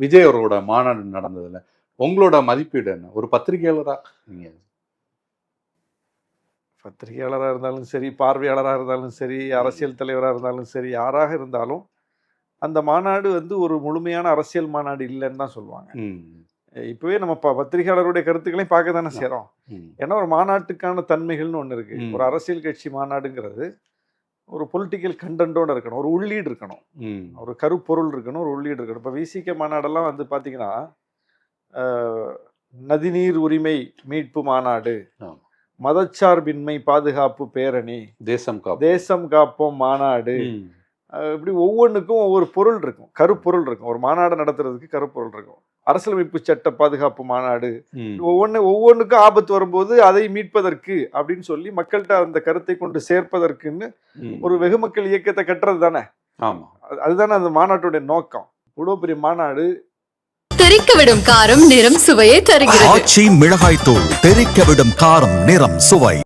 விஜய் அவர்களோட மாநாடு நடந்ததுல உங்களோட மதிப்பீடு என்ன? ஒரு பத்திரிகையாளரா நீங்க? பத்திரிகையாளராக இருந்தாலும் சரி, பார்வையாளராக இருந்தாலும் சரி, அரசியல் தலைவராக இருந்தாலும் சரி, யாராக இருந்தாலும் அந்த மாநாடு ஒரு முழுமையான அரசியல் மாநாடு இல்லைன்னு தான் சொல்லுவாங்க. இப்பவே நம்ம பத்திரிகையாளருடைய கருத்துக்களையும் பார்க்க தானே செய்றோம். ஏன்னா ஒரு மாநாட்டுக்கான தன்மைகள்னு ஒன்று இருக்கு. ஒரு அரசியல் கட்சி மாநாடுங்கிறது ஒரு பொலிட்டிக்கல் கண்டென்ட்டோட இருக்கணும், ஒரு உள்ளீடு இருக்கணும், ஒரு கருப்பொருள் இருக்கணும், ஒரு உள்ளீடு இருக்கணும். இப்போ விசிக மாநாடெல்லாம் பார்த்தீங்கன்னா நதிநீர் உரிமை மீட்பு மாநாடு, மதச்சார்பின்மை பாதுகாப்பு பேரணி, தேசம் காப்போம் மாநாடு, இப்படி ஒவ்வொன்றுக்கும் ஒவ்வொரு பொருள் இருக்கும், கருப்பொருள் இருக்கும். ஒரு மாநாடு நடத்துறதுக்கு கருப்பொருள் இருக்கும். அரசியலமைப்பு சட்ட பாதுகாப்பு மாநாடு, ஒவ்வொன்றுக்கும் ஆபத்து வரும்போது அதை மீட்பதற்கு அப்படின்னு சொல்லி மக்கள்கிட்ட அந்த கருத்தை கொண்டு சேர்ப்பதற்குன்னு ஒரு வெகுமக்கள் இயக்கத்தை கட்டுறது தானே. அதுதானே அந்த மாநாட்டுடைய நோக்கம். இவ்வளவு பெரிய மாநாடு. தெறிக்கவிடும் காரம் நிறம் சுவையை தருகிறது. ஆச்சி மிளகாய் தூள் தெறிக்கவிடும் காரம் நிறம் சுவை.